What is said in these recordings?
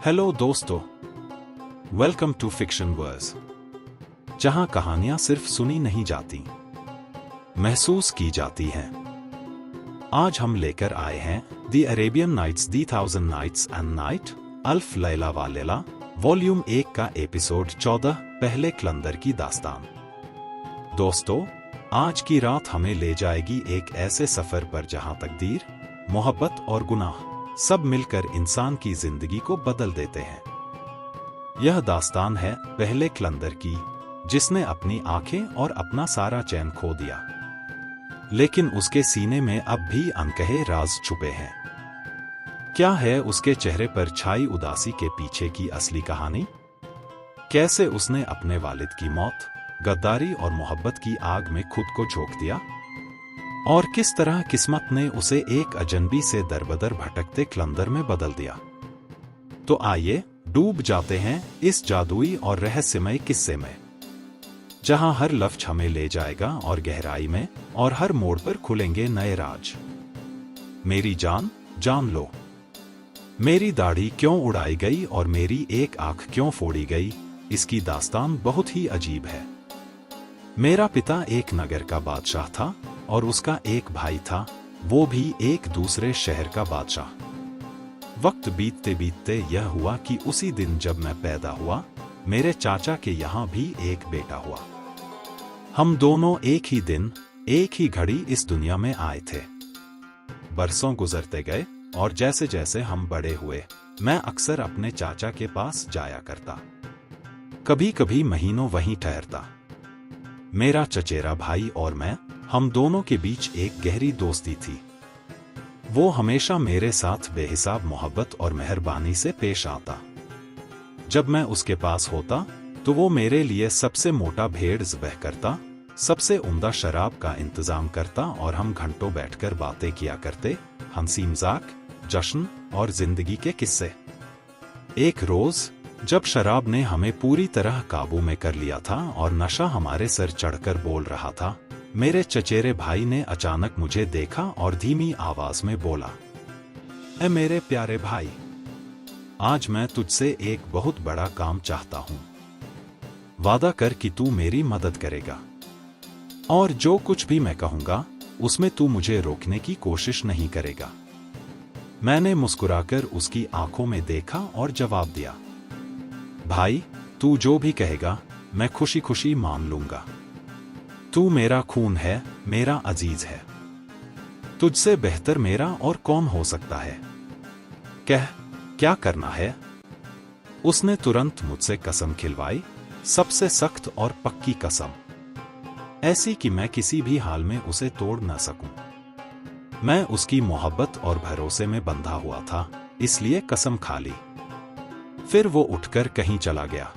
Hello दोस्तों, welcome to fiction verse, जहां कहानियां सिर्फ सुनी नहीं जाती, महसूस की जाती हैं। आज हम लेकर आए हैं the Arabian Nights, the 1000 nights and night, अल्फ लैला व लैला, वॉल्यूम 1 का एपिसोड 14, पहले कलंदर की दास्तान। दोस्तों, आज की रात हमें ले जाएगी एक ऐसे सफर पर जहां तकदीर, मोहब्बत और गुनाह सब मिलकर इंसान की जिंदगी को बदल देते हैं। यह दास्तान है पहले कलंदर की, जिसने अपनी आंखें और अपना सारा चैन खो दिया, लेकिन उसके सीने में अब भी अनकहे राज छुपे हैं। क्या है उसके चेहरे पर छाई उदासी के पीछे की असली कहानी? कैसे उसने अपने वालिद की मौत, गद्दारी और मोहब्बत की आग में खुद को झोंक दिया, और किस तरह किस्मत ने उसे एक अजनबी से दरबदर भटकते कलंदर में बदल दिया। तो आइए डूब जाते हैं इस जादुई और रहस्यमय किस्से में, जहां हर लफ्ज हमें ले जाएगा और गहराई में, और हर मोड़ पर खुलेंगे नए राज। मेरी जान जान लो, मेरी दाढ़ी क्यों उड़ाई गई और मेरी एक आंख क्यों फोड़ी गई, इसकी दास्तान बहुत ही अजीब है। मेरा पिता एक नगर का बादशाह था और उसका एक भाई था, वो भी एक दूसरे शहर का बादशाह। वक्त बीतते बीतते यह हुआ कि उसी दिन जब मैं पैदा हुआ, मेरे चाचा के यहाँ भी एक बेटा हुआ। हम दोनों एक ही दिन, एक ही घड़ी इस दुनिया में आए थे। बरसों गुजरते गए और जैसे जैसे हम बड़े हुए, मैं अक्सर अपने चाचा के पास जाया करता। कभी कभी महीनों वहीं ठहरता। मेरा चचेरा भाई और मैं, हम दोनों के बीच एक गहरी दोस्ती थी। वो हमेशा मेरे साथ बेहिसाब मोहब्बत और मेहरबानी से पेश आता। जब मैं उसके पास होता तो वो मेरे लिए सबसे मोटा भेड़ ज़बह करता, सबसे उम्दा शराब का इंतजाम करता और हम घंटों बैठकर बातें किया करते, हंसी मजाक, जश्न और जिंदगी के किस्से। एक रोज जब शराब ने हमें पूरी तरह काबू में कर लिया था और नशा हमारे सर चढ़कर बोल रहा था, मेरे चचेरे भाई ने अचानक मुझे देखा और धीमी आवाज में बोला, ऐ मेरे प्यारे भाई, आज मैं तुझसे एक बहुत बड़ा काम चाहता हूं। वादा कर कि तू मेरी मदद करेगा, और जो कुछ भी मैं कहूंगा उसमें तू मुझे रोकने की कोशिश नहीं करेगा। मैंने मुस्कुराकर उसकी आंखों में देखा और जवाब दिया, भाई, तू जो भी कहेगा मैं खुशी खुशी मान लूंगा। तू मेरा खून है, मेरा अजीज है। तुझसे बेहतर मेरा और कौन हो सकता है? कह, क्या करना है? उसने तुरंत मुझसे कसम खिलवाई, सबसे सख्त और पक्की कसम, ऐसी कि मैं किसी भी हाल में उसे तोड़ न सकूं। मैं उसकी मोहब्बत और भरोसे में बंधा हुआ था, इसलिए कसम खा ली। फिर वो उठकर कहीं चला गया।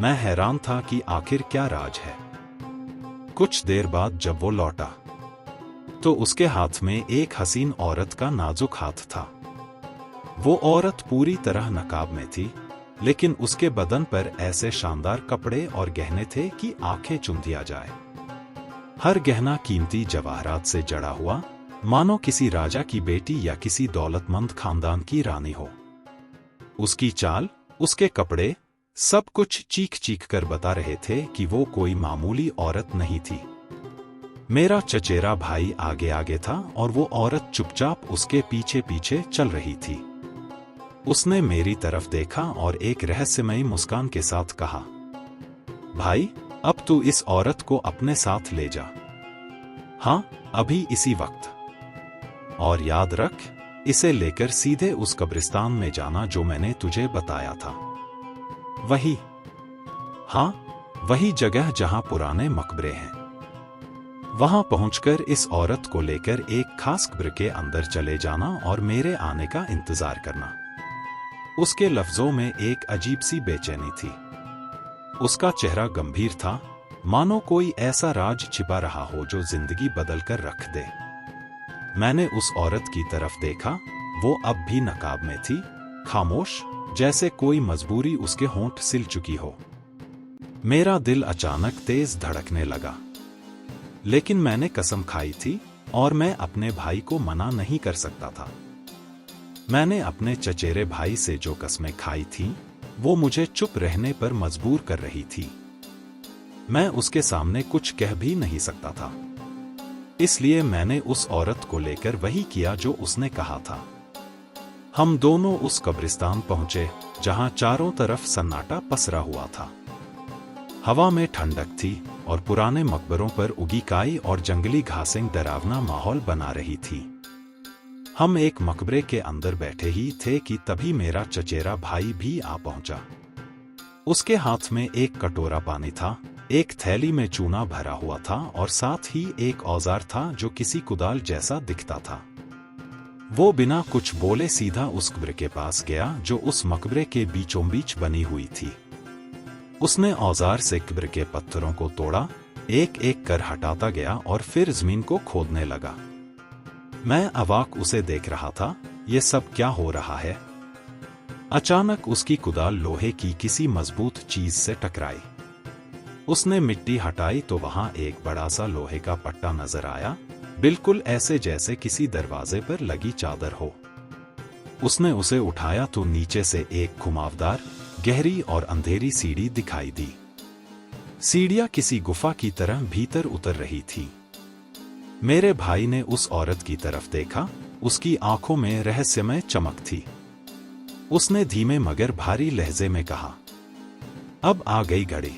मैं हैरान था कि आखिर क्या राज है। कुछ देर बाद जब वो लौटा तो उसके हाथ में एक हसीन औरत का नाजुक हाथ था। वो औरत पूरी तरह नकाब में थी, लेकिन उसके बदन पर ऐसे शानदार कपड़े और गहने थे कि आंखें चूम दिया जाए। हर गहना कीमती जवाहरात से जड़ा हुआ, मानो किसी राजा की बेटी या किसी दौलतमंद खानदान की रानी हो। उसकी चाल, उसके कपड़े, सब कुछ चीख चीख कर बता रहे थे कि वो कोई मामूली औरत नहीं थी। मेरा चचेरा भाई आगे आगे था और वो औरत चुपचाप उसके पीछे पीछे चल रही थी। उसने मेरी तरफ देखा और एक रहस्यमयी मुस्कान के साथ कहा, भाई, अब तू इस औरत को अपने साथ ले जा। हाँ, अभी इसी वक्त। और याद रख, इसे लेकर सीधे उस कब्रिस्तान में जाना जो मैंने तुझे बताया था। वही, हाँ, वही जगह जहां पुराने मकबरे हैं। वहां पहुंचकर इस औरत को लेकर एक खास कब्र के अंदर चले जाना और मेरे आने का इंतजार करना। उसके लफ्जों में एक अजीब सी बेचैनी थी। उसका चेहरा गंभीर था, मानो कोई ऐसा राज छिपा रहा हो जो जिंदगी बदल कर रख दे। मैंने उस औरत की तरफ देखा। वो अब भी नकाब में थी, खामोश, जैसे कोई मजबूरी उसके होंठ सिल चुकी हो। मेरा दिल अचानक तेज धड़कने लगा, लेकिन मैंने कसम खाई थी और मैं अपने भाई को मना नहीं कर सकता था। मैंने अपने चचेरे भाई से जो कस्में खाई थीं, वो मुझे चुप रहने पर मजबूर कर रही थी। मैं उसके सामने कुछ कह भी नहीं सकता था। इसलिए मैंने उस औरत को लेकर वही किया जो उसने कहा था। हम दोनों उस कब्रिस्तान पहुंचे जहां चारों तरफ सन्नाटा पसरा हुआ था। हवा में ठंडक थी और पुराने मकबरों पर उगी काई और जंगली घासें डरावना माहौल बना रही थी। हम एक मकबरे के अंदर बैठे ही थे कि तभी मेरा चचेरा भाई भी आ पहुंचा। उसके हाथ में एक कटोरा पानी था, एक थैली में चूना भरा हुआ था और साथ ही एक औजार था जो किसी कुदाल जैसा दिखता था। वो बिना कुछ बोले सीधा उस कब्र के पास गया जो उस मकबरे के बीचों बीच बनी हुई थी। उसने औजार से कब्र के पत्थरों को तोड़ा, एक एक कर हटाता गया और फिर जमीन को खोदने लगा। मैं अवाक उसे देख रहा था, ये सब क्या हो रहा है? अचानक उसकी कुदाल लोहे की किसी मजबूत चीज से टकराई। उसने मिट्टी हटाई तो वहां एक बड़ा सा लोहे का पट्टा नजर आया, बिल्कुल ऐसे जैसे किसी दरवाजे पर लगी चादर हो। उसने उसे उठाया तो नीचे से एक घुमावदार, गहरी और अंधेरी सीढ़ी दिखाई दी। सीढ़ियां किसी गुफा की तरह भीतर उतर रही थी। मेरे भाई ने उस औरत की तरफ देखा, उसकी आंखों में रहस्यमय चमक थी। उसने धीमे मगर भारी लहजे में कहा, अब आ गई घड़ी,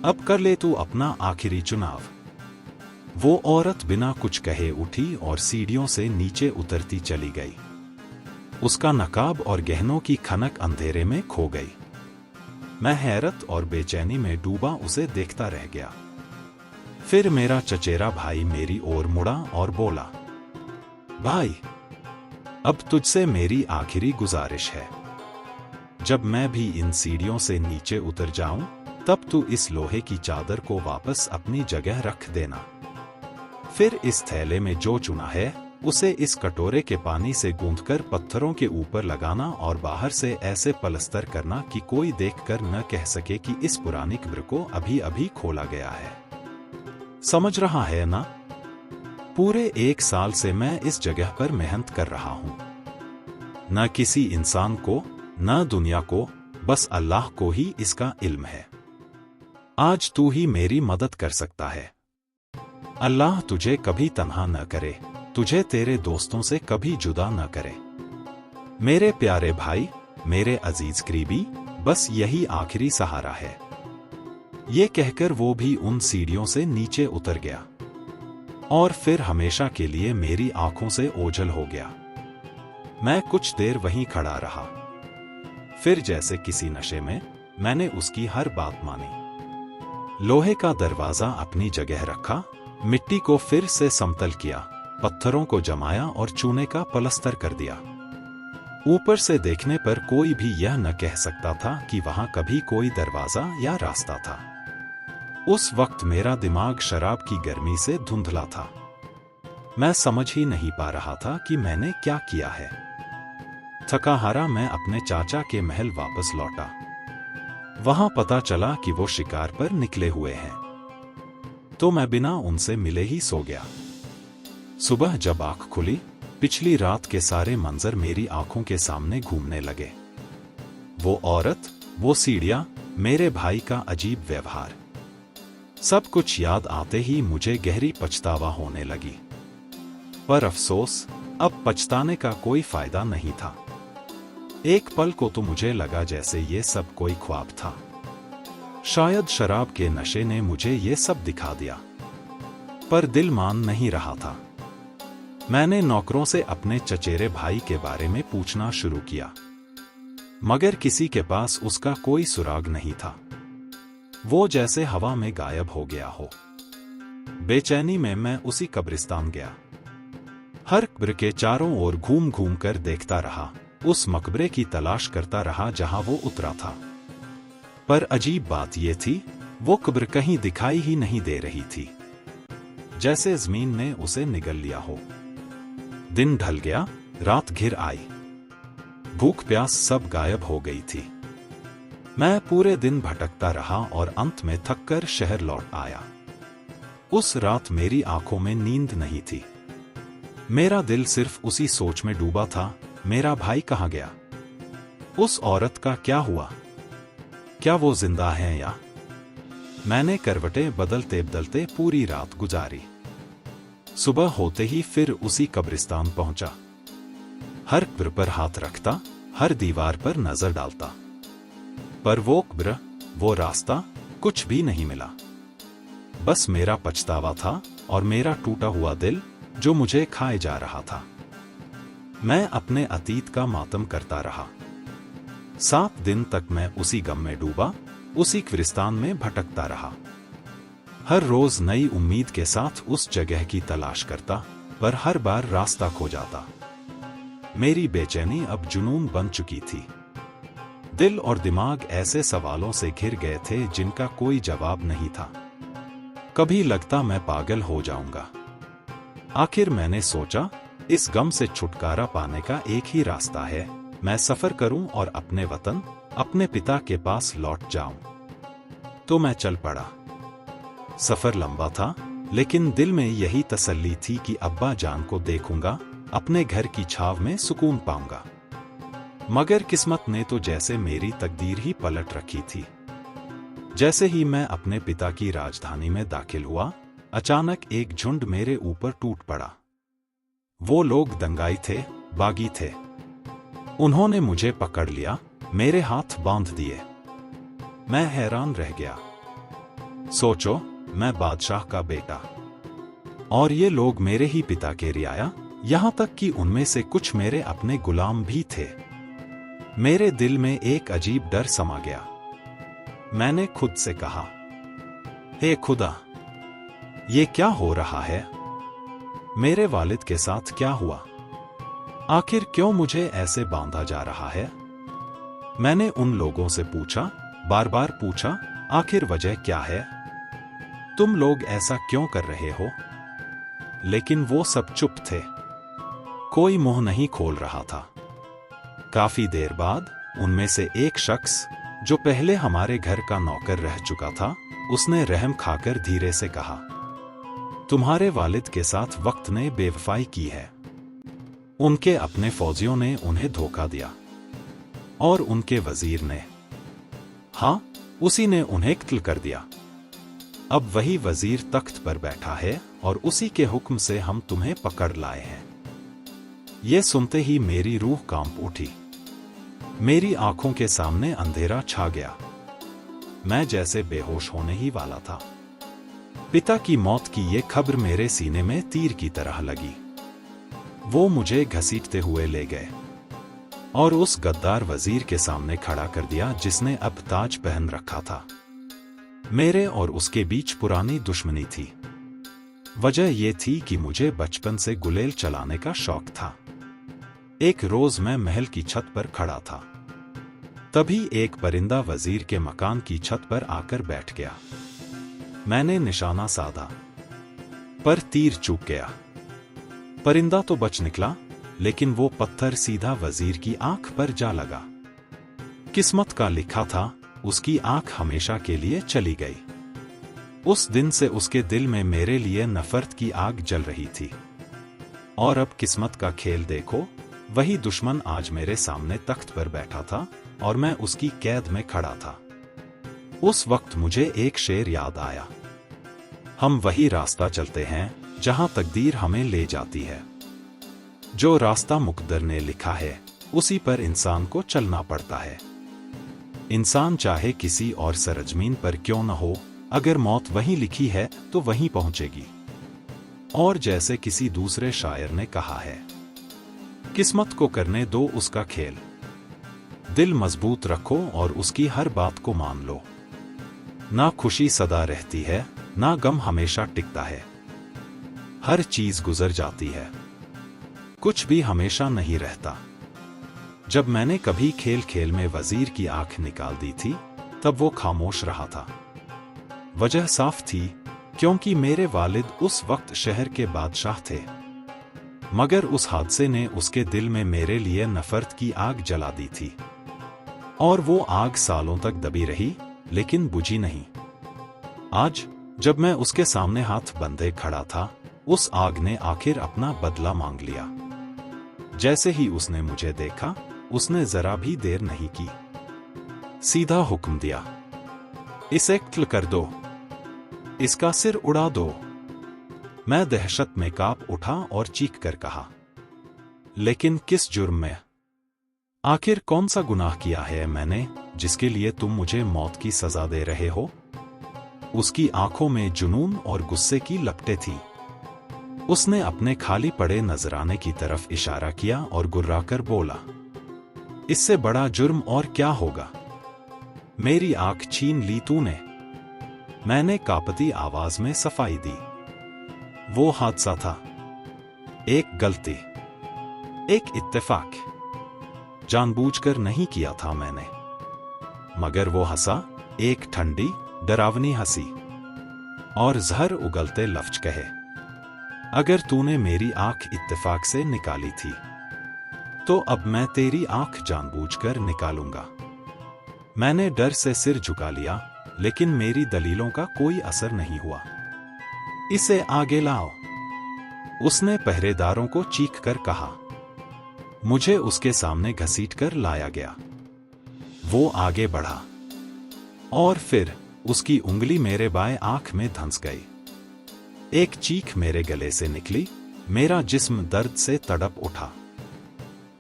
अब कर ले तू अपना आखिरी चुनाव। वो औरत बिना कुछ कहे उठी और सीढ़ियों से नीचे उतरती चली गई। उसका नकाब और गहनों की खनक अंधेरे में खो गई। मैं हैरत और बेचैनी में डूबा उसे देखता रह गया। फिर मेरा चचेरा भाई मेरी ओर मुड़ा और बोला, भाई, अब तुझसे मेरी आखिरी गुजारिश है। जब मैं भी इन सीढ़ियों से नीचे उतर जाऊं, तब तू इस लोहे की चादर को वापस अपनी जगह रख देना। फिर इस थैले में जो चुना है, उसे इस कटोरे के पानी से गूंथकर पत्थरों के ऊपर लगाना और बाहर से ऐसे पलस्तर करना कि कोई देखकर न कह सके कि इस पुरानी कब्र को अभी अभी खोला गया है। समझ रहा है ना? पूरे 1 साल से मैं इस जगह पर मेहनत कर रहा हूं। न किसी इंसान को, न दुनिया को, बस अल्लाह को ही इसका इल्म है। आज तू ही मेरी मदद कर सकता है। अल्लाह तुझे कभी तन्हा न करे, तुझे तेरे दोस्तों से कभी जुदा न करे। मेरे प्यारे भाई, मेरे अजीज करीबी, बस यही आखिरी सहारा है। ये कहकर वो भी उन सीढ़ियों से नीचे उतर गया और फिर हमेशा के लिए मेरी आंखों से ओझल हो गया। मैं कुछ देर वहीं खड़ा रहा। फिर जैसे किसी नशे में मैंने उसकी हर बात मानी। लोहे का दरवाजा अपनी जगह रखा, मिट्टी को फिर से समतल किया, पत्थरों को जमाया और चूने का पलस्तर कर दिया। ऊपर से देखने पर कोई भी यह न कह सकता था कि वहां कभी कोई दरवाजा या रास्ता था। उस वक्त मेरा दिमाग शराब की गर्मी से धुंधला था। मैं समझ ही नहीं पा रहा था कि मैंने क्या किया है। थका हारा मैं अपने चाचा के महल वापस लौटा। वहां पता चला कि वो शिकार पर निकले हुए हैं, तो मैं बिना उनसे मिले ही सो गया। सुबह जब आंख खुली, पिछली रात के सारे मंजर मेरी आंखों के सामने घूमने लगे। वो औरत, वो सीढ़ियां, मेरे भाई का अजीब व्यवहार, सब कुछ याद आते ही मुझे गहरी पछतावा होने लगी। पर अफसोस, अब पछताने का कोई फायदा नहीं था। एक पल को तो मुझे लगा जैसे ये सब कोई ख्वाब था। शायद शराब के नशे ने मुझे ये सब दिखा दिया, पर दिल मान नहीं रहा था। मैंने नौकरों से अपने चचेरे भाई के बारे में पूछना शुरू किया, मगर किसी के पास उसका कोई सुराग नहीं था। वो जैसे हवा में गायब हो गया हो। बेचैनी में मैं उसी कब्रिस्तान गया। हर कब्र के चारों ओर घूम घूम कर देखता रहा, उस मकबरे की तलाश करता रहा जहां वो उतरा था। पर अजीब बात यह थी, वो कब्र कहीं दिखाई ही नहीं दे रही थी, जैसे जमीन ने उसे निगल लिया हो। दिन ढल गया, रात घिर आई। भूख प्यास सब गायब हो गई थी। मैं पूरे दिन भटकता रहा और अंत में थककर शहर लौट आया। उस रात मेरी आंखों में नींद नहीं थी। मेरा दिल सिर्फ उसी सोच में डूबा था मेरा भाई कहाँ गया? उस औरत का क्या हुआ? क्या वो जिंदा है या? मैंने करवटें बदलते बदलते पूरी रात गुजारी। सुबह होते ही फिर उसी कब्रिस्तान पहुंचा। हर कब्र पर हाथ रखता, हर दीवार पर नजर डालता, पर वो कब्र, वो रास्ता, कुछ भी नहीं मिला। बस मेरा पछतावा था और मेरा टूटा हुआ दिल जो मुझे खाए जा रहा था। मैं अपने अतीत का मातम करता रहा। 7 दिन तक मैं उसी गम में डूबा, उसी कब्रिस्तान में भटकता रहा। हर रोज नई उम्मीद के साथ उस जगह की तलाश करता, पर हर बार रास्ता खो जाता। मेरी बेचैनी अब जुनून बन चुकी थी। दिल और दिमाग ऐसे सवालों से घिर गए थे जिनका कोई जवाब नहीं था। कभी लगता मैं पागल हो जाऊंगा। आखिर मैंने सोचा, इस गम से छुटकारा पाने का एक ही रास्ता है, मैं सफर करूं और अपने वतन, अपने पिता के पास लौट जाऊं। तो मैं चल पड़ा। सफर लंबा था, लेकिन दिल में यही तसल्ली थी कि अब्बा जान को देखूंगा, अपने घर की छाव में सुकून पाऊंगा। मगर किस्मत ने तो जैसे मेरी तकदीर ही पलट रखी थी। जैसे ही मैं अपने पिता की राजधानी में दाखिल हुआ, अचानक एक झुंड मेरे ऊपर टूट पड़ा। वो लोग दंगाई थे, बागी थे। उन्होंने मुझे पकड़ लिया, मेरे हाथ बांध दिए। मैं हैरान रह गया। सोचो, मैं बादशाह का बेटा, और ये लोग मेरे ही पिता के रियाया, यहां तक कि उनमें से कुछ मेरे अपने गुलाम भी थे। मेरे दिल में एक अजीब डर समा गया। मैंने खुद से कहा, हे खुदा, ये क्या हो रहा है? मेरे वालिद के साथ क्या हुआ? आखिर क्यों मुझे ऐसे बांधा जा रहा है? मैंने उन लोगों से पूछा, बार बार पूछा, आखिर वजह क्या है? तुम लोग ऐसा क्यों कर रहे हो? लेकिन वो सब चुप थे। कोई मुंह नहीं खोल रहा था। काफी देर बाद उनमें से एक शख्स, जो पहले हमारे घर का नौकर रह चुका था, उसने रहम खाकर धीरे से कहा, तुम्हारे वालिद के साथ वक्त ने बेवफाई की है। उनके अपने फौजियों ने उन्हें धोखा दिया, और उनके वजीर ने, हाँ, उसी ने उन्हें कत्ल कर दिया। अब वही वजीर तख्त पर बैठा है और उसी के हुक्म से हम तुम्हें पकड़ लाए हैं। ये सुनते ही मेरी रूह कांप उठी। मेरी आंखों के सामने अंधेरा छा गया। मैं जैसे बेहोश होने ही वाला था। पिता की मौत की ये खबर मेरे सीने में तीर की तरह लगी। वो मुझे घसीटते हुए ले गए और उस गद्दार वजीर के सामने खड़ा कर दिया जिसने अब ताज पहन रखा था। मेरे और उसके बीच पुरानी दुश्मनी थी। वजह यह थी कि मुझे बचपन से गुलेल चलाने का शौक था। एक रोज मैं महल की छत पर खड़ा था। तभी एक परिंदा वजीर के मकान की छत पर आकर बैठ गया। मैंने निशाना साधा, पर तीर चूक गया। परिंदा तो बच निकला, लेकिन वो पत्थर सीधा वजीर की आंख पर जा लगा। किस्मत का लिखा था, उसकी आंख हमेशा के लिए चली गई। उस दिन से उसके दिल में मेरे लिए नफरत की आग जल रही थी। और अब किस्मत का खेल देखो, वही दुश्मन आज मेरे सामने तख्त पर बैठा था और मैं उसकी कैद में खड़ा था। उस वक्त मुझे एक शेर याद आया, हम वही रास्ता चलते हैं जहां तकदीर हमें ले जाती है। जो रास्ता मुकद्दर ने लिखा है, उसी पर इंसान को चलना पड़ता है। इंसान चाहे किसी और सरजमीन पर क्यों न हो, अगर मौत वहीं लिखी है तो वहीं पहुंचेगी। और जैसे किसी दूसरे शायर ने कहा है, किस्मत को करने दो उसका खेल, दिल मजबूत रखो और उसकी हर बात को मान लो। ना खुशी सदा रहती है, ना गम हमेशा टिकता है। हर चीज गुजर जाती है, कुछ भी हमेशा नहीं रहता। जब मैंने कभी खेल खेल में वजीर की आंख निकाल दी थी, तब वो खामोश रहा था। वजह साफ थी, क्योंकि मेरे वालिद उस वक्त शहर के बादशाह थे। मगर उस हादसे ने उसके दिल में मेरे लिए नफरत की आग जला दी थी। और वो आग सालों तक दबी रही, लेकिन बुझी नहीं। आज जब मैं उसके सामने हाथ बंधे खड़ा था, उस आग ने आखिर अपना बदला मांग लिया। जैसे ही उसने मुझे देखा, उसने जरा भी देर नहीं की, सीधा हुक्म दिया, इसे कत्ल कर दो, इसका सिर उड़ा दो। मैं दहशत में कांप उठा और चीख कर कहा, लेकिन किस जुर्म में? आखिर कौन सा गुनाह किया है मैंने, जिसके लिए तुम मुझे मौत की सजा दे रहे हो? उसकी आंखों में जुनून और गुस्से की लपटें थीं। उसने अपने खाली पड़े नजराने की तरफ इशारा किया और गुर्राकर बोला, इससे बड़ा जुर्म और क्या होगा? मेरी आंख छीन ली तूने। मैंने कांपती आवाज में सफाई दी, वो हादसा था, एक गलती, एक इत्तेफाक। जानबूझकर नहीं किया था मैंने। मगर वो हंसा, एक ठंडी डरावनी हंसी, और जहर उगलते लफ्ज कहे, अगर तूने मेरी आंख इत्तेफाक से निकाली थी, तो अब मैं तेरी आंख जानबूझकर निकालूंगा। मैंने डर से सिर झुका लिया, लेकिन मेरी दलीलों का कोई असर नहीं हुआ। इसे आगे लाओ, उसने पहरेदारों को चीख कर कहा। मुझे उसके सामने घसीटकर लाया गया। वो आगे बढ़ा, और फिर उसकी उंगली मेरे बाएं आंख में धंस गई। एक चीख मेरे गले से निकली, मेरा जिस्म दर्द से तड़प उठा,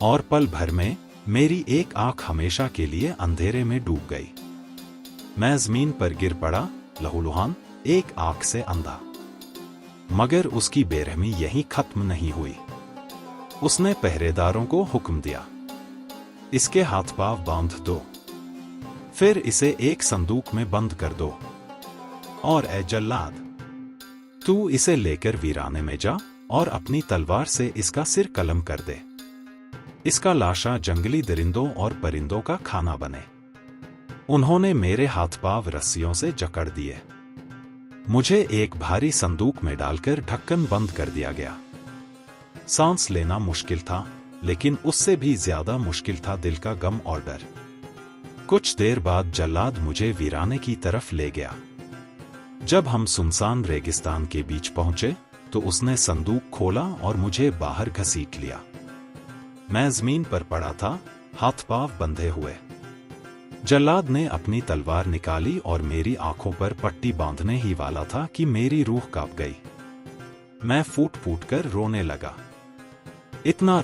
और पल भर में मेरी एक आंख हमेशा के लिए अंधेरे में डूब गई। मैं जमीन पर गिर पड़ा, लहूलुहान, एक आंख से अंधा। मगर उसकी बेरहमी यहीं खत्म नहीं हुई। उसने पहरेदारों को हुक्म दिया, इसके हाथ पांव बांध दो, फिर इसे एक संदूक में बंद कर दो, और ए जल्लाद, तू इसे लेकर वीराने में जा और अपनी तलवार से इसका सिर कलम कर दे। इसका लाशा जंगली दरिंदों और परिंदों का खाना बने। उन्होंने मेरे हाथ पांव रस्सियों से जकड़ दिए। मुझे एक भारी संदूक में डालकर ढक्कन बंद कर दिया गया। सांस लेना मुश्किल था, लेकिन उससे भी ज्यादा मुश्किल था दिल का गम और डर। कुछ देर बाद जल्लाद मुझे वीराने की तरफ ले गया। जब हम सुनसान रेगिस्तान के बीच पहुंचे, तो उसने संदूक खोला और मुझे बाहर घसीट लिया। मैं जमीन पर पड़ा था, हाथ पांव बंधे हुए। जल्लाद ने अपनी तलवार निकाली और मेरी आंखों पर पट्टी बांधने ही वाला था कि मेरी रूह कांप गई। मैं फूट फूट कर रोने लगा। इतना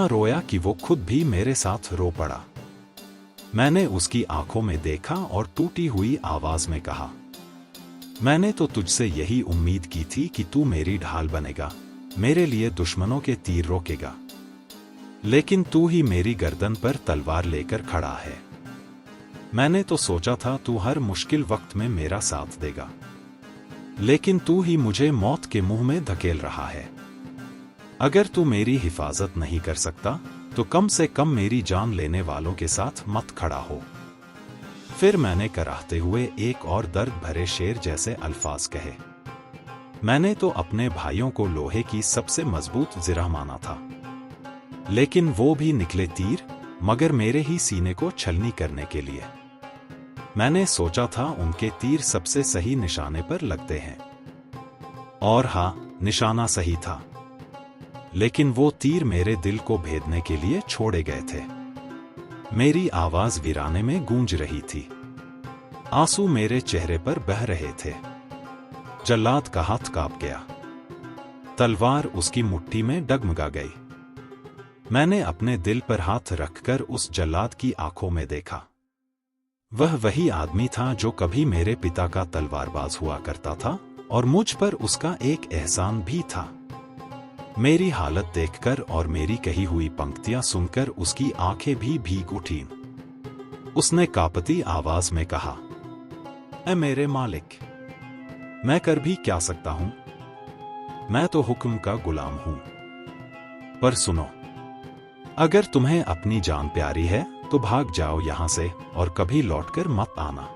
रोया कि वो खुद भी मेरे साथ रो पड़ा। मैंने उसकी आंखों में देखा और टूटी हुई आवाज में कहा, मैंने तो तुझसे यही उम्मीद की थी कि तू मेरी ढाल बनेगा, मेरे लिए दुश्मनों के तीर रोकेगा, लेकिन तू ही मेरी गर्दन पर तलवार लेकर खड़ा है। मैंने तो सोचा था तू हर मुश्किल वक्त में मेरा साथ देगा, लेकिन तू ही मुझे मौत के मुंह में धकेल रहा है। अगर तू मेरी हिफाजत नहीं कर सकता, तो कम से कम मेरी जान लेने वालों के साथ मत खड़ा हो। फिर मैंने कराहते हुए एक और दर्द भरे शेर जैसे अल्फाज कहे। मैंने तो अपने भाइयों को लोहे की सबसे मजबूत जिरा माना था, लेकिन वो भी निकले तीर, मगर मेरे ही सीने को छलनी करने के लिए। मैंने सोचा था उनके तीर सबसे सही निशाने पर लगते हैं, और हाँ, निशाना सही था, लेकिन वो तीर मेरे दिल को भेदने के लिए छोड़े गए थे। मेरी आवाज वीराने में गूंज रही थी, आंसू मेरे चेहरे पर बह रहे थे। जल्लाद का हाथ कांप गया, तलवार उसकी मुट्ठी में डगमगा गई। मैंने अपने दिल पर हाथ रखकर उस जल्लाद की आंखों में देखा। वह वही आदमी था जो कभी मेरे पिता का तलवारबाज हुआ करता था, और मुझ पर उसका एक एहसान भी था। मेरी हालत देखकर और मेरी कही हुई पंक्तियां सुनकर उसकी आंखें भी भीग उठीं। उसने कांपती आवाज में कहा, ऐ मेरे मालिक, मैं कर भी क्या सकता हूं? मैं तो हुक्म का गुलाम हूं। पर सुनो, अगर तुम्हें अपनी जान प्यारी है तो भाग जाओ यहां से और कभी लौटकर मत आना,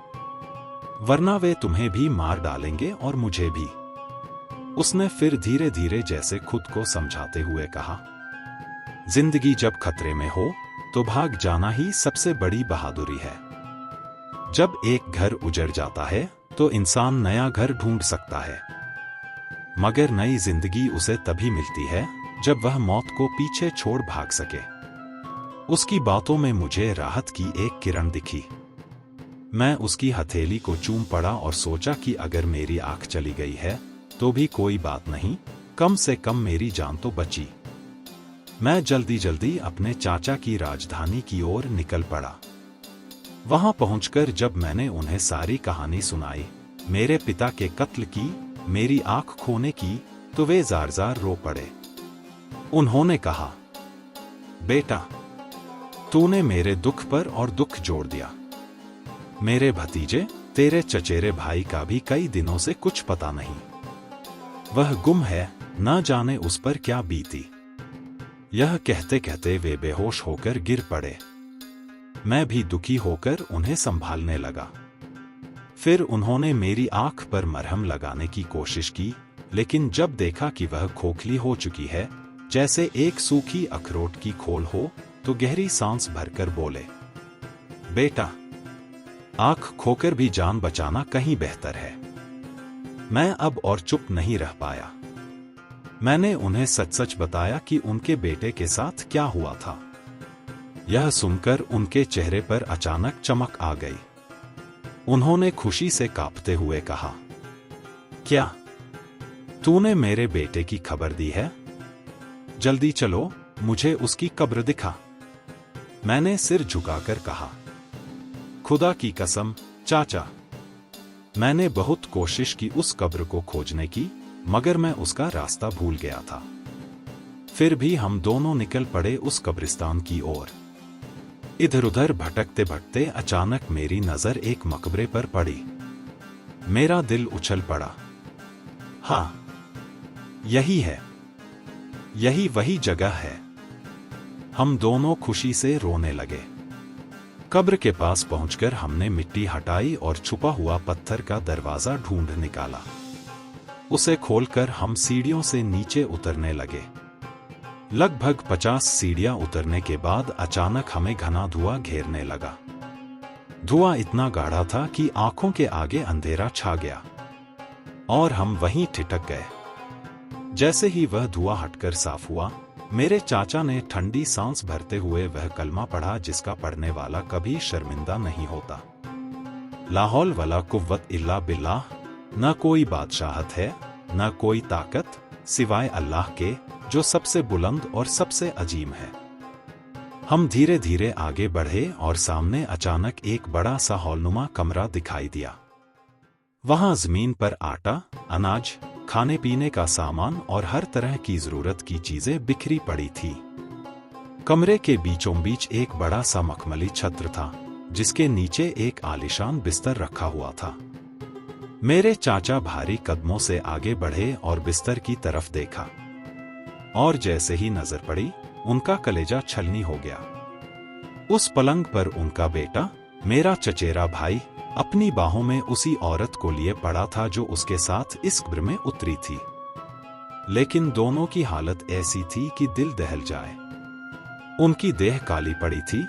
वरना वे तुम्हें भी मार डालेंगे और मुझे भी। उसने फिर धीरे धीरे जैसे खुद को समझाते हुए कहा, जिंदगी जब खतरे में हो तो भाग जाना ही सबसे बड़ी बहादुरी है। जब एक घर उजड़ जाता है तो इंसान नया घर ढूंढ सकता है, मगर नई जिंदगी उसे तभी मिलती है जब वह मौत को पीछे छोड़ भाग सके। उसकी बातों में मुझे राहत की एक किरण दिखी। मैं उसकी हथेली को चूम पड़ा और सोचा कि अगर मेरी आंख चली गई है तो भी कोई बात नहीं, कम से कम मेरी जान तो बची। मैं जल्दी जल्दी अपने चाचा की राजधानी की ओर निकल पड़ा। वहां पहुंचकर जब मैंने उन्हें सारी कहानी सुनाई, मेरे पिता के कत्ल की, मेरी आंख खोने की, तो वे जार जार रो पड़े। उन्होंने कहा, बेटा, तूने मेरे दुख पर और दुख जोड़ दिया। मेरे भतीजे, तेरे चचेरे भाई का भी कई दिनों से कुछ पता नहीं। वह गुम है, ना जाने उस पर क्या बीती। यह कहते कहते वे बेहोश होकर गिर पड़े। मैं भी दुखी होकर उन्हें संभालने लगा। फिर उन्होंने मेरी आंख पर मरहम लगाने की कोशिश की, लेकिन जब देखा कि वह खोखली हो चुकी है, जैसे एक सूखी अखरोट की खोल हो, तो गहरी सांस भरकर बोले, बेटा, आंख खोकर भी जान बचाना कहीं बेहतर है। मैं अब और चुप नहीं रह पाया। मैंने उन्हें सच सच बताया कि उनके बेटे के साथ क्या हुआ था। यह सुनकर उनके चेहरे पर अचानक चमक आ गई। उन्होंने खुशी से कांपते हुए कहा, क्या तूने मेरे बेटे की खबर दी है? जल्दी चलो, मुझे उसकी कब्र दिखा। मैंने सिर झुकाकर कहा, खुदा की कसम चाचा, मैंने बहुत कोशिश की उस कब्र को खोजने की, मगर मैं उसका रास्ता भूल गया था। फिर भी हम दोनों निकल पड़े उस कब्रिस्तान की ओर। इधर उधर भटकते भटकते अचानक मेरी नजर एक मकबरे पर पड़ी। मेरा दिल उछल पड़ा। हाँ, यही है, यही वही जगह है। हम दोनों खुशी से रोने लगे। कब्र के पास पहुंचकर हमने मिट्टी हटाई और छुपा हुआ पत्थर का दरवाजा ढूंढ निकाला। उसे खोलकर हम सीढ़ियों से नीचे उतरने लगे। लगभग 50 सीढ़ियां उतरने के बाद अचानक हमें घना धुआं घेरने लगा। धुआं इतना गाढ़ा था कि आंखों के आगे अंधेरा छा गया और हम वहीं ठिठक गए। जैसे ही वह धुआं हटकर साफ हुआ, मेरे चाचा ने ठंडी सांस भरते हुए वह कलमा पढ़ा जिसका पढ़ने वाला कभी शर्मिंदा नहीं होता। ला हौल वला कुव्वत इल्ला बिल्लाह, न कोई बादशाहत है, न कोई ताकत सिवाय अल्लाह के, जो सबसे बुलंद और सबसे अजीम है। हम धीरे धीरे आगे बढ़े और सामने अचानक एक बड़ा सा हॉलनुमा कमरा दिखाई दिया। वहां जमीन पर आटा, अनाज, खाने पीने का सामान और हर तरह की जरूरत की चीजें बिखरी पड़ी थी। कमरे के बीचों बीच एक बड़ा सा मखमली छत्र था, जिसके नीचे एक आलीशान बिस्तर रखा हुआ था। मेरे चाचा भारी कदमों से आगे बढ़े और बिस्तर की तरफ देखा, और जैसे ही नजर पड़ी, उनका कलेजा छलनी हो गया। उस पलंग पर उनका बेटा, मेरा चचेरा भाई, अपनी बाहों में उसी औरत को लिए पड़ा था जो उसके साथ इस कब्र में उतरी थी। लेकिन दोनों की हालत ऐसी थी कि दिल दहल जाए। उनकी देह काली पड़ी थी,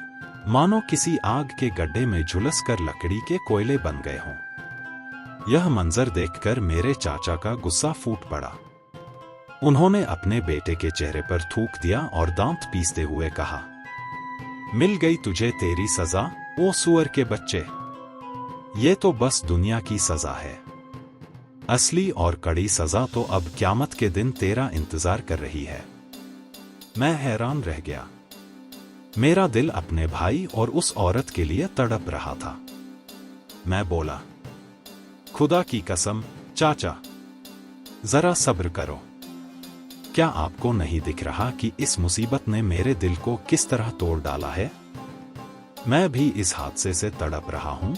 मानो किसी आग के गड्ढे में झुलस कर लकड़ी के कोयले बन गए हों। यह मंजर देखकर मेरे चाचा का गुस्सा फूट पड़ा। उन्होंने अपने बेटे के चेहरे पर थूक दिया और दांत पीसते हुए कहा, मिल गई तुझे तेरी सजा, ओ सुअर के बच्चे। ये तो बस दुनिया की सजा है। असली और कड़ी सजा तो अब क़यामत के दिन तेरा इंतजार कर रही है। मैं हैरान रह गया। मेरा दिल अपने भाई और उस औरत के लिए तड़प रहा था। मैं बोला, खुदा की कसम चाचा, जरा सब्र करो। क्या आपको नहीं दिख रहा कि इस मुसीबत ने मेरे दिल को किस तरह तोड़ डाला है? मैं भी इस हादसे से तड़प रहा हूं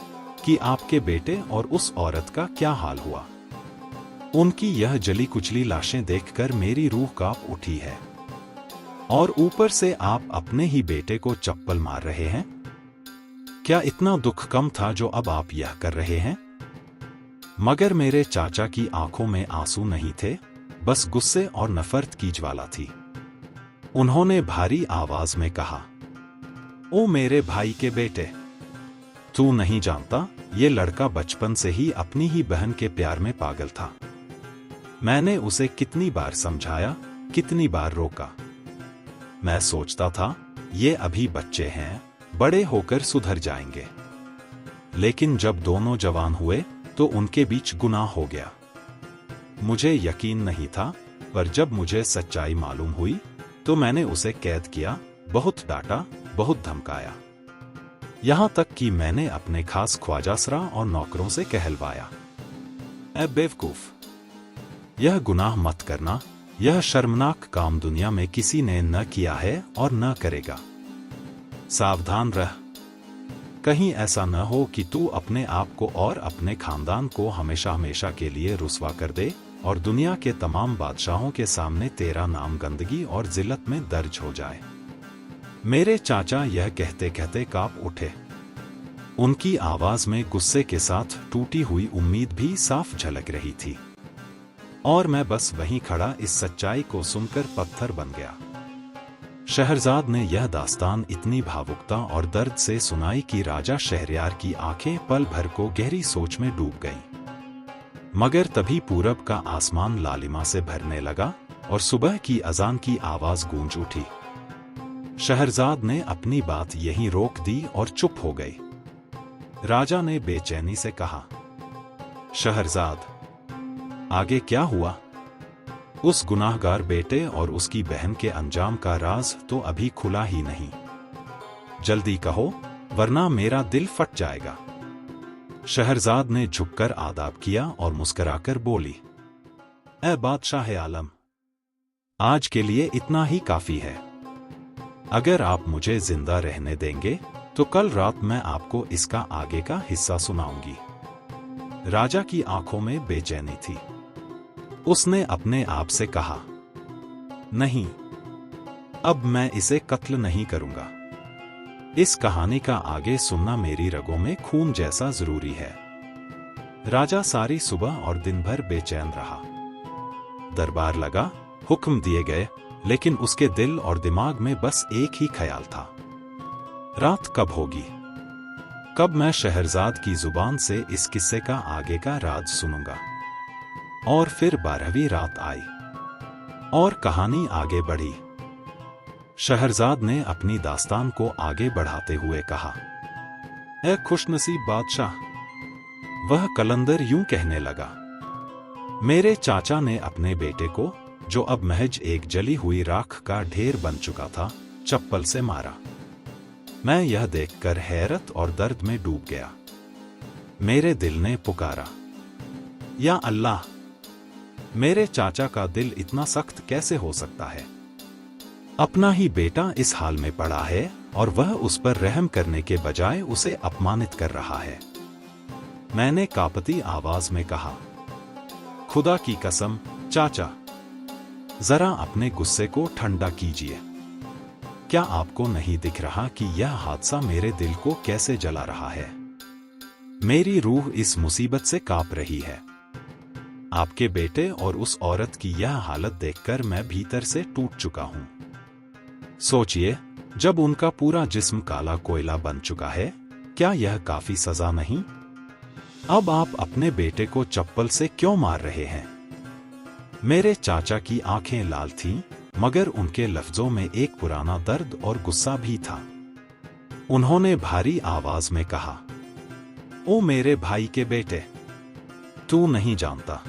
कि आपके बेटे और उस औरत का क्या हाल हुआ। उनकी यह जली कुचली लाशें देखकर मेरी रूह कांप उठी है। और ऊपर से आप अपने ही बेटे को चप्पल मार रहे हैं। क्या इतना दुख कम था जो अब आप यह कर रहे हैं? मगर मेरे चाचा की आंखों में आंसू नहीं थे, बस गुस्से और नफरत की ज्वाला थी। उन्होंने भारी आवाज में कहा, ओ मेरे भाई के बेटे, तू नहीं जानता, ये लड़का बचपन से ही अपनी ही बहन के प्यार में पागल था। मैंने उसे कितनी बार समझाया, कितनी बार रोका। मैं सोचता था ये अभी बच्चे हैं, बड़े होकर सुधर जाएंगे। लेकिन जब दोनों जवान हुए तो उनके बीच गुनाह हो गया। मुझे यकीन नहीं था, पर जब मुझे सच्चाई मालूम हुई तो मैंने उसे कैद किया, बहुत डांटा, बहुत धमकाया। यहां तक कि मैंने अपने खास ख्वाजासरा और नौकरों से कहलवाया, ऐ बेवकूफ, यह गुनाह मत करना। यह शर्मनाक काम दुनिया में किसी ने न किया है और न करेगा। सावधान रह, कहीं ऐसा न हो कि तू अपने आप को और अपने खानदान को हमेशा हमेशा के लिए रुस्वा कर दे और दुनिया के तमाम बादशाहों के सामने तेरा नाम गंदगी और जिल्लत में दर्ज हो जाए। मेरे चाचा यह कहते कहते कांप उठे। उनकी आवाज में गुस्से के साथ टूटी हुई उम्मीद भी साफ झलक रही थी। और मैं बस वहीं खड़ा इस सच्चाई को सुनकर पत्थर बन गया। शहरजाद ने यह दास्तान इतनी भावुकता और दर्द से सुनाई कि राजा शहरयार की आंखें पल भर को गहरी सोच में डूब गईं। मगर तभी पूरब का आसमान लालिमा से भरने लगा और सुबह की अजान की आवाज गूंज उठी। शहरजाद ने अपनी बात यहीं रोक दी और चुप हो गई। राजा ने बेचैनी से कहा, शहरजाद, आगे क्या हुआ? उस गुनाहगार बेटे और उसकी बहन के अंजाम का राज तो अभी खुला ही नहीं। जल्दी कहो, वरना मेरा दिल फट जाएगा। शहरजाद ने झुककर आदाब किया और मुस्कुराकर बोली, ऐ बादशाह आलम, आज के लिए इतना ही काफी है। अगर आप मुझे जिंदा रहने देंगे तो कल रात मैं आपको इसका आगे का हिस्सा सुनाऊंगी। राजा की आंखों में बेचैनी थी। उसने अपने आप से कहा, नहीं, अब मैं इसे कत्ल नहीं करूंगा। इस कहानी का आगे सुनना मेरी रगों में खून जैसा जरूरी है। राजा सारी सुबह और दिन भर बेचैन रहा। दरबार लगा, हुक्म दिए गए, लेकिन उसके दिल और दिमाग में बस एक ही ख्याल था, रात कब होगी? कब मैं शहरजाद की जुबान से इस किस्से का आगे का राज सुनूंगा? और फिर 12वीं रात आई और कहानी आगे बढ़ी। शहरजाद ने अपनी दास्तान को आगे बढ़ाते हुए कहा, ऐ खुशनसीब बादशाह, वह कलंदर यूं कहने लगा, मेरे चाचा ने अपने बेटे को, जो अब महज एक जली हुई राख का ढेर बन चुका था, चप्पल से मारा। मैं यह देखकर हैरत और दर्द में डूब गया। मेरे दिल ने पुकारा, या अल्लाह, मेरे चाचा का दिल इतना सख्त कैसे हो सकता है? अपना ही बेटा इस हाल में पड़ा है और वह उस पर रहम करने के बजाय उसे अपमानित कर रहा है। मैंने कांपती आवाज में कहा, खुदा की कसम चाचा, जरा अपने गुस्से को ठंडा कीजिए। क्या आपको नहीं दिख रहा कि यह हादसा मेरे दिल को कैसे जला रहा है? मेरी रूह इस मुसीबत से कांप रही है। आपके बेटे और उस औरत की यह हालत देखकर मैं भीतर से टूट चुका हूं। सोचिए, जब उनका पूरा जिस्म काला कोयला बन चुका है, क्या यह काफी सजा नहीं? अब आप अपने बेटे को चप्पल से क्यों मार रहे हैं? मेरे चाचा की आंखें लाल थीं, मगर उनके लफ्जों में एक पुराना दर्द और गुस्सा भी था। उन्होंने भारी आवाज में कहा, ओ मेरे भाई के बेटे, तू नहीं जानता,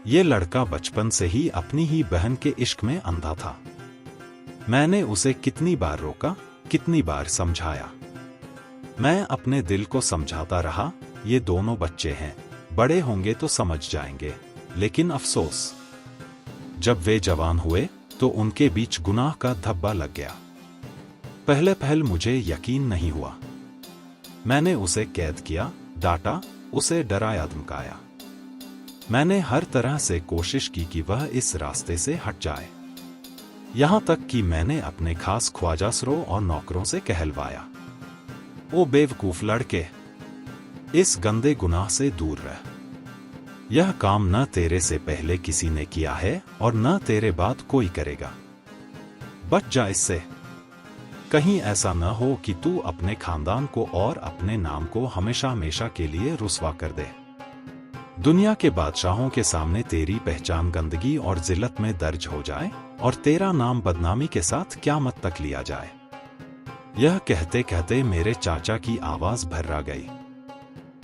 ये लड़का बचपन से ही अपनी ही बहन के इश्क में अंधा था। मैंने उसे कितनी बार रोका, कितनी बार समझाया। मैं अपने दिल को समझाता रहा, ये दोनों बच्चे हैं, बड़े होंगे तो समझ जाएंगे। लेकिन अफसोस, जब वे जवान हुए तो उनके बीच गुनाह का धब्बा लग गया। पहले मुझे यकीन नहीं हुआ। मैंने उसे कैद किया, डांटा, उसे डराया, धमकाया। मैंने हर तरह से कोशिश की कि वह इस रास्ते से हट जाए। यहां तक कि मैंने अपने खास ख्वाजासरों और नौकरों से कहलवाया, ओ बेवकूफ लड़के, इस गंदे गुनाह से दूर रह। यह काम न तेरे से पहले किसी ने किया है और न तेरे बाद कोई करेगा। बच जा इससे। कहीं ऐसा न हो कि तू अपने खानदान को और अपने नाम को हमेशा हमेशा के लिए रुस्वा कर दे। दुनिया के बादशाहों के सामने तेरी पहचान गंदगी और जिल्लत में दर्ज हो जाए और तेरा नाम बदनामी के साथ क़यामत तक लिया जाए। यह कहते कहते मेरे चाचा की आवाज भर्रा गई।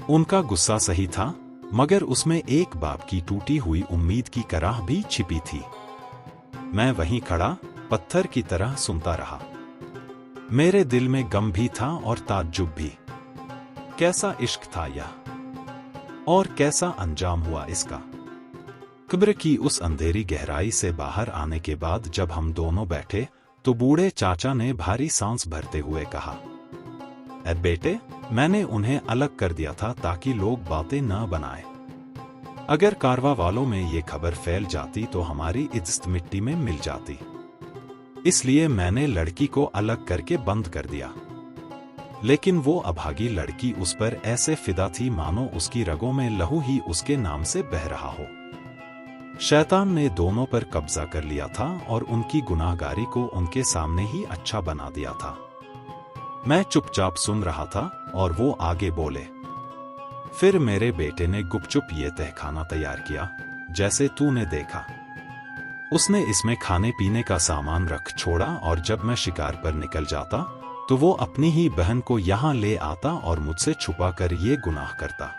उनका गुस्सा सही था, मगर उसमें एक बाप की टूटी हुई उम्मीद की कराह भी छिपी थी। मैं वहीं खड़ा पत्थर की तरह सुनता रहा। मेरे दिल में गम भी था और ताज्जुब भी। कैसा इश्क था यह, और कैसा अंजाम हुआ इसका। कब्र की उस अंधेरी गहराई से बाहर आने के बाद जब हम दोनों बैठे तो बूढ़े चाचा ने भारी सांस भरते हुए कहा, ए बेटे, मैंने उन्हें अलग कर दिया था ताकि लोग बातें न बनाएं। अगर कारवा वालों में ये खबर फैल जाती तो हमारी इज्जत मिट्टी में मिल जाती। इसलिए मैंने लड़की को अलग करके बंद कर दिया। लेकिन वो अभागी लड़की उस पर ऐसे फिदा थी मानो उसकी रगों में लहू ही उसके नाम से बह रहा हो। शैतान ने दोनों पर कब्जा कर लिया था और उनकी गुनाहगारी को उनके सामने ही अच्छा बना दिया था। मैं चुपचाप सुन रहा था और वो आगे बोले, फिर मेरे बेटे ने गुपचुप ये तहखाना तैयार किया जैसे तूने देखा। उसने इसमें खाने पीने का सामान रख छोड़ा और जब मैं शिकार पर निकल जाता तो वो अपनी ही बहन को यहां ले आता और मुझसे छुपा कर ये गुनाह करता।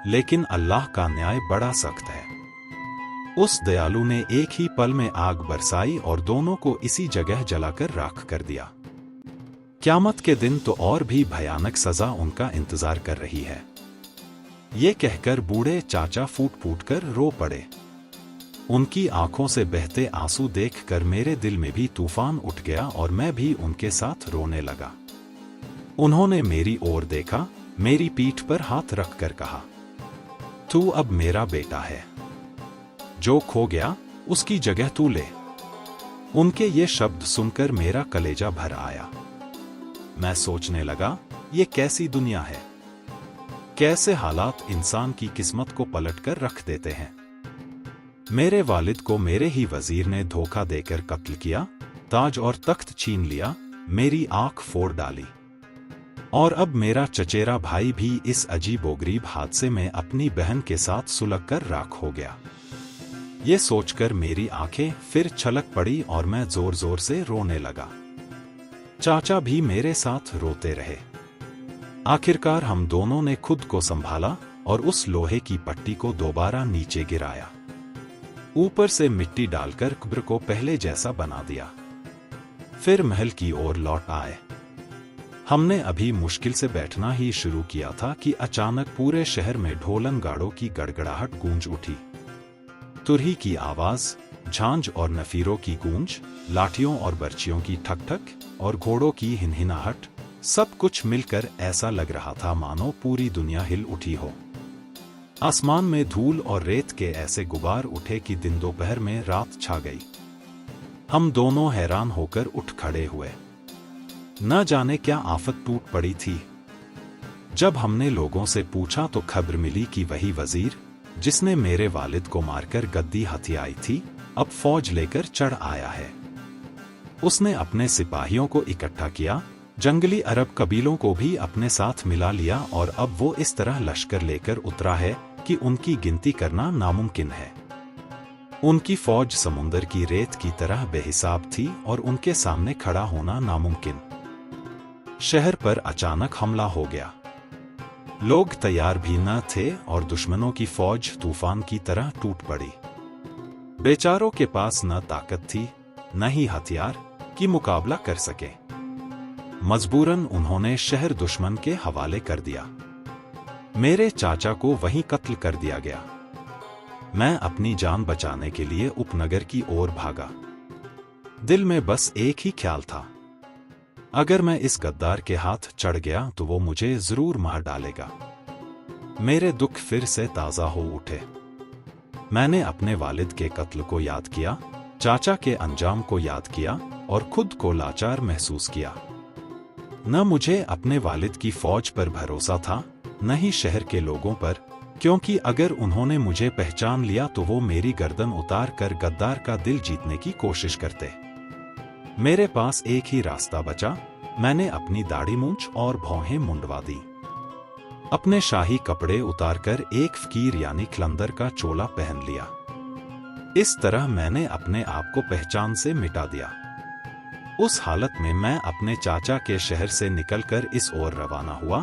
लेकिन अल्लाह का न्याय बड़ा सख्त है। उस दयालु ने एक ही पल में आग बरसाई और दोनों को इसी जगह जलाकर राख कर दिया। क़यामत के दिन तो और भी भयानक सजा उनका इंतजार कर रही है। ये कहकर बूढ़े चाचा फूट फूट कर रो पड़े। उनकी आंखों से बहते आंसू देखकर मेरे दिल में भी तूफान उठ गया और मैं भी उनके साथ रोने लगा। उन्होंने मेरी ओर देखा, मेरी पीठ पर हाथ रखकर कहा, तू अब मेरा बेटा है। जो खो गया उसकी जगह तू ले। उनके ये शब्द सुनकर मेरा कलेजा भर आया। मैं सोचने लगा, ये कैसी दुनिया है। कैसे हालात इंसान की किस्मत को पलटकर रख देते हैं। मेरे वालिद को मेरे ही वजीर ने धोखा देकर कत्ल किया, ताज और तख्त छीन लिया, मेरी आंख फोड़ डाली। और अब मेरा चचेरा भाई भी इस अजीबोगरीब हादसे में अपनी बहन के साथ सुलग कर राख हो गया। ये सोचकर मेरी आंखें फिर छलक पड़ी और मैं जोर जोर से रोने लगा। चाचा भी मेरे साथ रोते रहे। आखिरकार हम दोनों ने खुद को संभाला और उस लोहे की पट्टी को दोबारा नीचे गिराया। ऊपर से मिट्टी डालकर कब्र को पहले जैसा बना दिया। फिर महल की ओर लौट आए। हमने अभी मुश्किल से बैठना ही शुरू किया था कि अचानक पूरे शहर में ढोलन गाड़ों की गड़गड़ाहट गूंज उठी। तुरही की आवाज, झांझ और नफीरों की गूंज, लाठियों और बर्छियों की ठक ठक और घोड़ों की हिनहिनाहट, सब कुछ मिलकर ऐसा लग रहा था मानो पूरी दुनिया हिल उठी हो। आसमान में धूल और रेत के ऐसे गुबार उठे कि दिन दोपहर में रात छा गई। हम दोनों हैरान होकर उठ खड़े हुए। न जाने क्या आफत टूट पड़ी थी। जब हमने लोगों से पूछा तो खबर मिली कि वही वजीर जिसने मेरे वालिद को मारकर गद्दी हथियाई थी, अब फौज लेकर चढ़ आया है। उसने अपने सिपाहियों को इकट्ठा किया, जंगली अरब कबीलों को भी अपने साथ मिला लिया और अब वो इस तरह लश्कर लेकर उतरा है कि उनकी गिनती करना नामुमकिन है। उनकी फौज समुंदर की रेत की तरह बेहिसाब थी और उनके सामने खड़ा होना नामुमकिन। शहर पर अचानक हमला हो गया। लोग तैयार भी न थे और दुश्मनों की फौज तूफान की तरह टूट पड़ी। बेचारों के पास न ताकत थी न ही हथियार की मुकाबला कर सके। मजबूरन उन्होंने शहर दुश्मन के हवाले कर दिया। मेरे चाचा को वहीं कत्ल कर दिया गया। मैं अपनी जान बचाने के लिए उपनगर की ओर भागा। दिल में बस एक ही ख्याल था, अगर मैं इस गद्दार के हाथ चढ़ गया तो वो मुझे जरूर मार डालेगा। मेरे दुख फिर से ताजा हो उठे। मैंने अपने वालिद के कत्ल को याद किया, चाचा के अंजाम को याद किया और खुद को लाचार महसूस किया। न मुझे अपने वालिद की फौज पर भरोसा था न ही शहर के लोगों पर, क्योंकि अगर उन्होंने मुझे पहचान लिया तो वो मेरी गर्दन उतार कर गद्दार का दिल जीतने की कोशिश करते। मेरे पास एक ही रास्ता बचा। मैंने अपनी दाढ़ी मूंछ और भौहें मुंडवा दी। अपने शाही कपड़े उतारकर एक फकीर यानी कलंदर का चोला पहन लिया। इस तरह मैंने अपने आप को पहचान से मिटा दिया। उस हालत में मैं अपने चाचा के शहर से निकलकर इस ओर रवाना हुआ,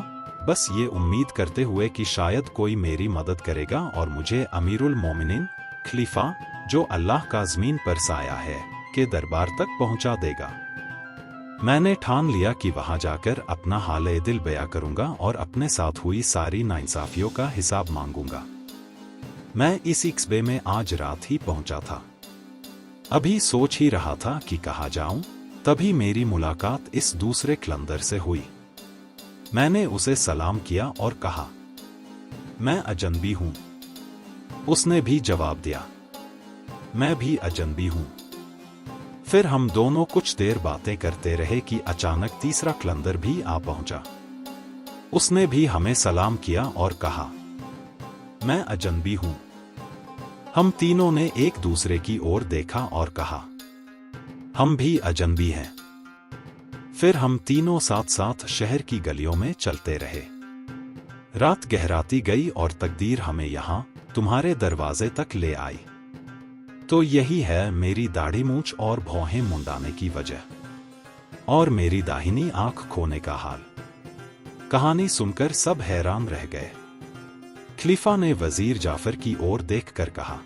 बस ये उम्मीद करते हुए कि शायद कोई मेरी मदद करेगा और मुझे अमीरुल मोमिनीन खलीफा, जो अल्लाह का ज़मीन पर साया है, के दरबार तक पहुंचा देगा। मैंने ठान लिया कि वहां जाकर अपना हाल दिल बयां करूंगा और अपने साथ हुई सारी नाइंसाफियों का हिसाब मांगूंगा। मैं इसी कस्बे में आज रात ही पहुंचा था। अभी सोच ही रहा था कि कहाँ जाऊं, तभी मेरी मुलाकात इस दूसरे कलंदर से हुई। मैंने उसे सलाम किया और कहा, मैं अजनबी हूं। उसने भी जवाब दिया, मैं भी अजनबी हूं। फिर हम दोनों कुछ देर बातें करते रहे कि अचानक तीसरा कलंदर भी आ पहुंचा। उसने भी हमें सलाम किया और कहा, मैं अजनबी हूं। हम तीनों ने एक दूसरे की ओर देखा और कहा, हम भी अजनबी हैं। फिर हम तीनों साथ साथ शहर की गलियों में चलते रहे। रात गहराती गई और तकदीर हमें यहां तुम्हारे दरवाजे तक ले आई। तो यही है मेरी दाढ़ी मूंछ और भौहें मुंडाने की वजह और मेरी दाहिनी आंख खोने का हाल। कहानी सुनकर सब हैरान रह गए। खलीफा ने वजीर जाफर की ओर देखकर कहा,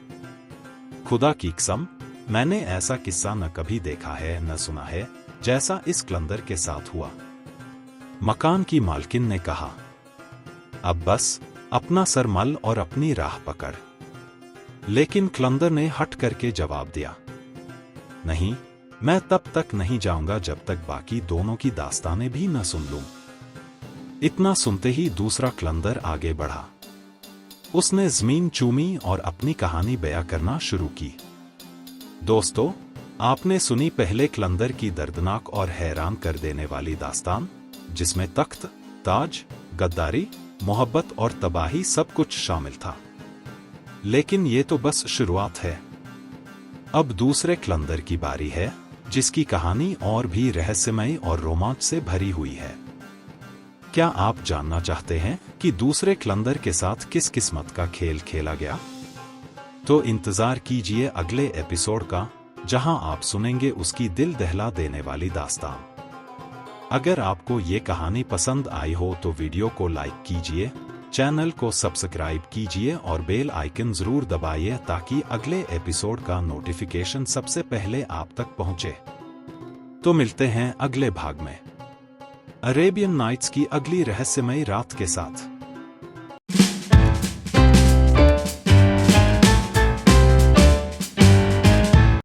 खुदा की कसम, मैंने ऐसा किस्सा न कभी देखा है न सुना है जैसा इस कलंदर के साथ हुआ। मकान की मालकिन ने कहा, अब बस अपना सर मल और अपनी राह पकड़। लेकिन कलंदर ने हट करके जवाब दिया, नहीं, मैं तब तक नहीं जाऊंगा जब तक बाकी दोनों की दास्तानें भी न सुन लूं। इतना सुनते ही दूसरा कलंदर आगे बढ़ा। उसने जमीन चूमी और अपनी कहानी बयां करना शुरू की। दोस्तों, आपने सुनी पहले कलंदर की दर्दनाक और हैरान कर देने वाली दास्तान, जिसमें तख्त, ताज, गद्दारी, मोहब्बत और तबाही सब कुछ शामिल था। लेकिन ये तो बस शुरुआत है। अब दूसरे कलंदर की बारी है, जिसकी कहानी और भी रहस्यमय और रोमांच से भरी हुई है। क्या आप जानना चाहते हैं कि दूसरे कलंदर के साथ किस किस्मत का खेल खेला गया? तो इंतजार कीजिए अगले एपिसोड का, जहां आप सुनेंगे उसकी दिल दहला देने वाली दास्तान। अगर आपको ये कहानी पसंद आई हो तो वीडियो को लाइक कीजिए, चैनल को सब्सक्राइब कीजिए और बेल आइकन जरूर दबाइए ताकि अगले एपिसोड का नोटिफिकेशन सबसे पहले आप तक पहुंचे। तो मिलते हैं अगले भाग में अरेबियन नाइट्स की अगली रहस्यमयी रात के साथ।